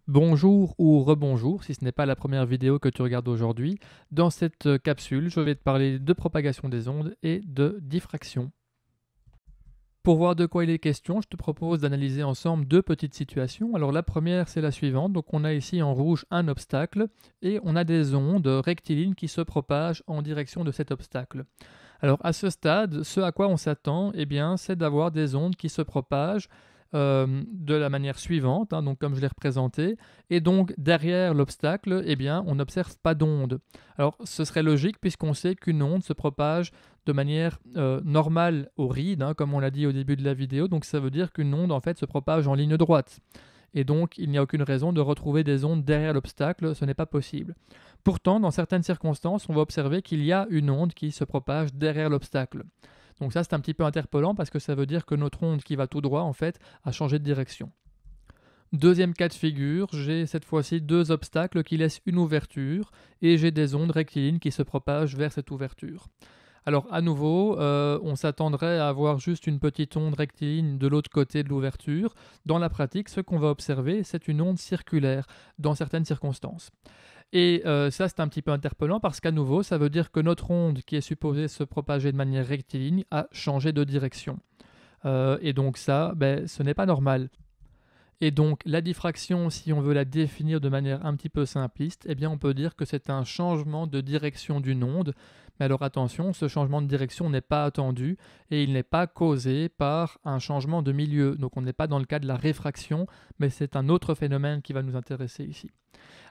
Bonjour ou rebonjour si ce n'est pas la première vidéo que tu regardes aujourd'hui. Dans cette capsule, je vais te parler de propagation des ondes et de diffraction. Pour voir de quoi il est question, je te propose d'analyser ensemble deux petites situations. Alors la première, c'est la suivante. Donc on a ici en rouge un obstacle et on a des ondes rectilignes qui se propagent en direction de cet obstacle. Alors à ce stade, ce à quoi on s'attend, c'est d'avoir des ondes qui se propagent de la manière suivante, donc comme je l'ai représenté, et donc derrière l'obstacle, on n'observe pas d'onde. Alors ce serait logique puisqu'on sait qu'une onde se propage de manière normale au ride, comme on l'a dit au début de la vidéo, donc ça veut dire qu'une onde en fait se propage en ligne droite. Et donc il n'y a aucune raison de retrouver des ondes derrière l'obstacle, ce n'est pas possible. Pourtant, dans certaines circonstances, on va observer qu'il y a une onde qui se propage derrière l'obstacle. Donc ça, c'est un petit peu interpellant parce que ça veut dire que notre onde qui va tout droit, en fait, a changé de direction. Deuxième cas de figure, j'ai cette fois-ci deux obstacles qui laissent une ouverture et j'ai des ondes rectilignes qui se propagent vers cette ouverture. Alors à nouveau, on s'attendrait à avoir juste une petite onde rectiligne de l'autre côté de l'ouverture. Dans la pratique, ce qu'on va observer, c'est une onde circulaire dans certaines circonstances. Et ça, c'est un petit peu interpellant parce qu'à nouveau, ça veut dire que notre onde qui est supposée se propager de manière rectiligne a changé de direction. Et donc ça, ce n'est pas normal. Et donc la diffraction, si on veut la définir de manière un petit peu simpliste, on peut dire que c'est un changement de direction d'une onde. Mais alors attention, ce changement de direction n'est pas attendu et il n'est pas causé par un changement de milieu. Donc on n'est pas dans le cas de la réfraction, mais c'est un autre phénomène qui va nous intéresser ici.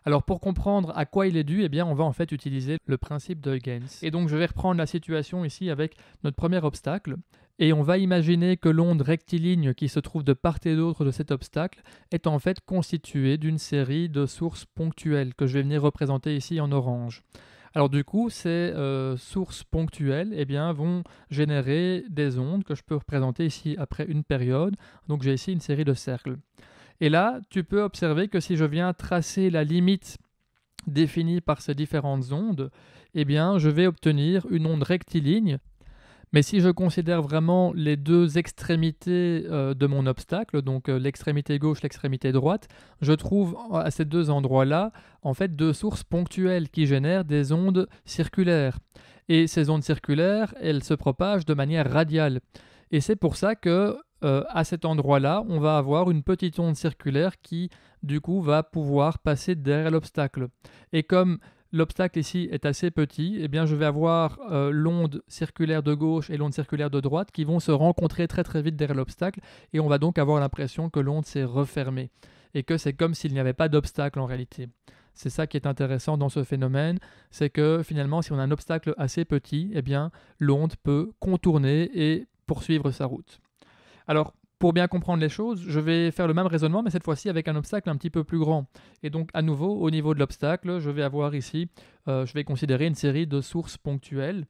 Alors pour comprendre à quoi il est dû, on va en fait utiliser le principe de Huygens. Et donc je vais reprendre la situation ici avec notre premier obstacle. Et on va imaginer que l'onde rectiligne qui se trouve de part et d'autre de cet obstacle est en fait constituée d'une série de sources ponctuelles que je vais venir représenter ici en orange. Alors du coup, ces sources ponctuelles vont générer des ondes que je peux représenter ici après une période. Donc j'ai ici une série de cercles. Et là, tu peux observer que si je viens tracer la limite définie par ces différentes ondes, je vais obtenir une onde rectiligne. Mais si je considère vraiment les deux extrémités de mon obstacle, donc l'extrémité gauche, l'extrémité droite, je trouve à ces deux endroits-là en fait deux sources ponctuelles qui génèrent des ondes circulaires. Et ces ondes circulaires, elles se propagent de manière radiale. Et c'est pour ça que à cet endroit-là, on va avoir une petite onde circulaire qui, du coup, va pouvoir passer derrière l'obstacle. Et comme l'obstacle ici est assez petit, je vais avoir l'onde circulaire de gauche et l'onde circulaire de droite qui vont se rencontrer très très vite derrière l'obstacle et on va donc avoir l'impression que l'onde s'est refermée et que c'est comme s'il n'y avait pas d'obstacle en réalité. C'est ça qui est intéressant dans ce phénomène, c'est que finalement si on a un obstacle assez petit, l'onde peut contourner et poursuivre sa route. Alors, pour bien comprendre les choses, je vais faire le même raisonnement, mais cette fois-ci avec un obstacle un petit peu plus grand. Et donc, à nouveau, au niveau de l'obstacle, je vais avoir ici, je vais considérer une série de sources ponctuelles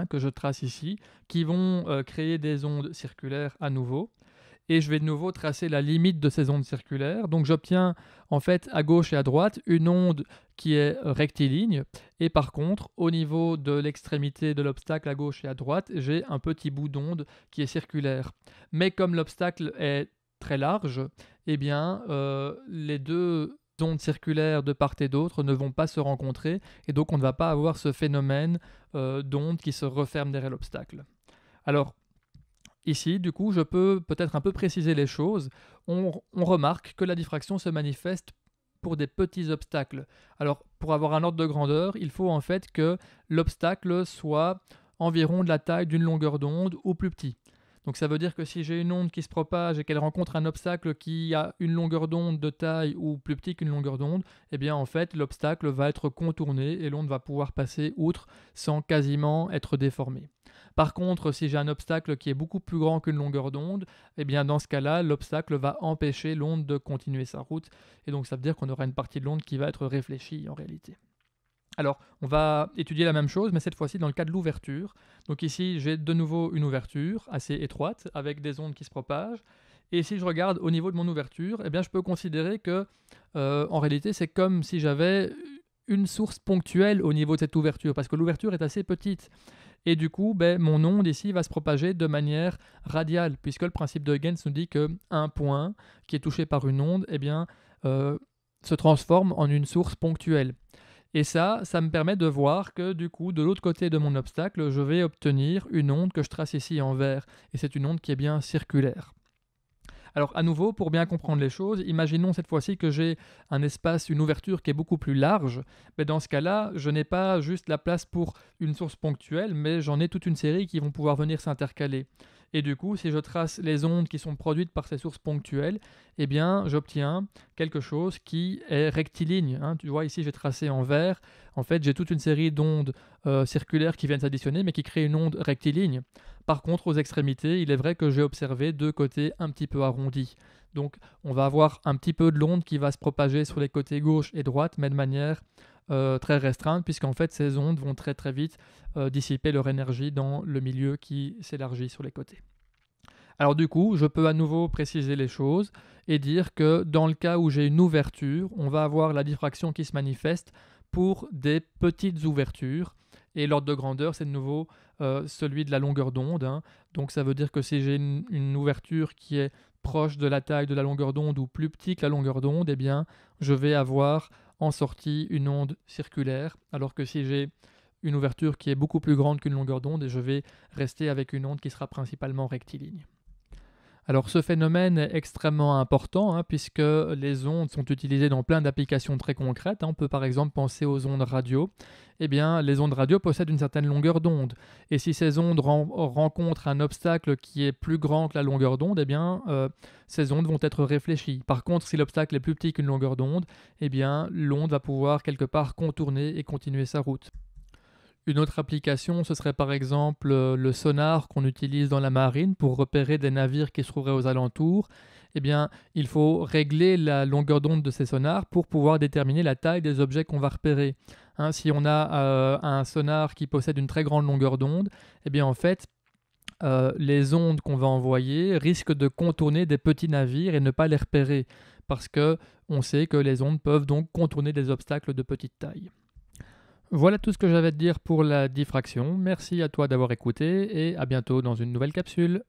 que je trace ici, qui vont créer des ondes circulaires à nouveau. Et je vais de nouveau tracer la limite de ces ondes circulaires. Donc j'obtiens en fait à gauche et à droite une onde qui est rectiligne. Et par contre, au niveau de l'extrémité de l'obstacle à gauche et à droite, j'ai un petit bout d'onde qui est circulaire. Mais comme l'obstacle est très large, les deux ondes circulaires de part et d'autre ne vont pas se rencontrer. Et donc on ne va pas avoir ce phénomène d'onde qui se referme derrière l'obstacle. Alors, ici, du coup, je peux peut-être un peu préciser les choses. On remarque que la diffraction se manifeste pour des petits obstacles. Alors, pour avoir un ordre de grandeur, il faut en fait que l'obstacle soit environ de la taille d'une longueur d'onde ou plus petit. Donc ça veut dire que si j'ai une onde qui se propage et qu'elle rencontre un obstacle qui a une longueur d'onde de taille ou plus petit qu'une longueur d'onde, en fait l'obstacle va être contourné et l'onde va pouvoir passer outre sans quasiment être déformée. Par contre, si j'ai un obstacle qui est beaucoup plus grand qu'une longueur d'onde, dans ce cas-là, l'obstacle va empêcher l'onde de continuer sa route et donc ça veut dire qu'on aura une partie de l'onde qui va être réfléchie en réalité. Alors, on va étudier la même chose, mais cette fois-ci dans le cas de l'ouverture. Donc ici, j'ai de nouveau une ouverture assez étroite, avec des ondes qui se propagent. Et si je regarde au niveau de mon ouverture, je peux considérer que, en réalité, c'est comme si j'avais une source ponctuelle au niveau de cette ouverture, parce que l'ouverture est assez petite. Et du coup, mon onde ici va se propager de manière radiale, puisque le principe de Huygens nous dit qu'un point qui est touché par une onde, se transforme en une source ponctuelle. Et ça me permet de voir que du coup, de l'autre côté de mon obstacle, je vais obtenir une onde que je trace ici en vert. Et c'est une onde qui est bien circulaire. Alors à nouveau, pour bien comprendre les choses, imaginons cette fois-ci que j'ai un espace, une ouverture qui est beaucoup plus large. Mais dans ce cas-là, je n'ai pas juste la place pour une source ponctuelle, mais j'en ai toute une série qui vont pouvoir venir s'intercaler. Et du coup, si je trace les ondes qui sont produites par ces sources ponctuelles, eh bien, j'obtiens quelque chose qui est rectiligne. Tu vois, ici, j'ai tracé en vert. En fait, j'ai toute une série d'ondes circulaires qui viennent s'additionner, mais qui créent une onde rectiligne. Par contre, aux extrémités, il est vrai que j'ai observé deux côtés un petit peu arrondis. Donc, on va avoir un petit peu de l'onde qui va se propager sur les côtés gauche et droite, mais de manière très restreinte, puisqu'en fait, ces ondes vont très très vite dissiper leur énergie dans le milieu qui s'élargit sur les côtés. Alors du coup, je peux à nouveau préciser les choses et dire que dans le cas où j'ai une ouverture, on va avoir la diffraction qui se manifeste pour des petites ouvertures. Et l'ordre de grandeur, c'est de nouveau celui de la longueur d'onde. Donc ça veut dire que si j'ai une ouverture qui est proche de la taille de la longueur d'onde ou plus petit que la longueur d'onde, eh bien, je vais avoir en sortie une onde circulaire. Alors que si j'ai une ouverture qui est beaucoup plus grande qu'une longueur d'onde, je vais rester avec une onde qui sera principalement rectiligne. Alors ce phénomène est extrêmement important puisque les ondes sont utilisées dans plein d'applications très concrètes. On peut par exemple penser aux ondes radio. Eh bien, les ondes radio possèdent une certaine longueur d'onde. Et si ces ondes rencontrent un obstacle qui est plus grand que la longueur d'onde, eh bien, ces ondes vont être réfléchies. Par contre, si l'obstacle est plus petit qu'une longueur d'onde, eh bien, l'onde va pouvoir quelque part contourner et continuer sa route. Une autre application, ce serait par exemple le sonar qu'on utilise dans la marine pour repérer des navires qui se trouveraient aux alentours. Eh bien, il faut régler la longueur d'onde de ces sonars pour pouvoir déterminer la taille des objets qu'on va repérer. Si on a un sonar qui possède une très grande longueur d'onde, eh bien en fait, les ondes qu'on va envoyer risquent de contourner des petits navires et ne pas les repérer, parce que on sait que les ondes peuvent donc contourner des obstacles de petite taille. Voilà tout ce que j'avais à te dire pour la diffraction. Merci à toi d'avoir écouté et à bientôt dans une nouvelle capsule.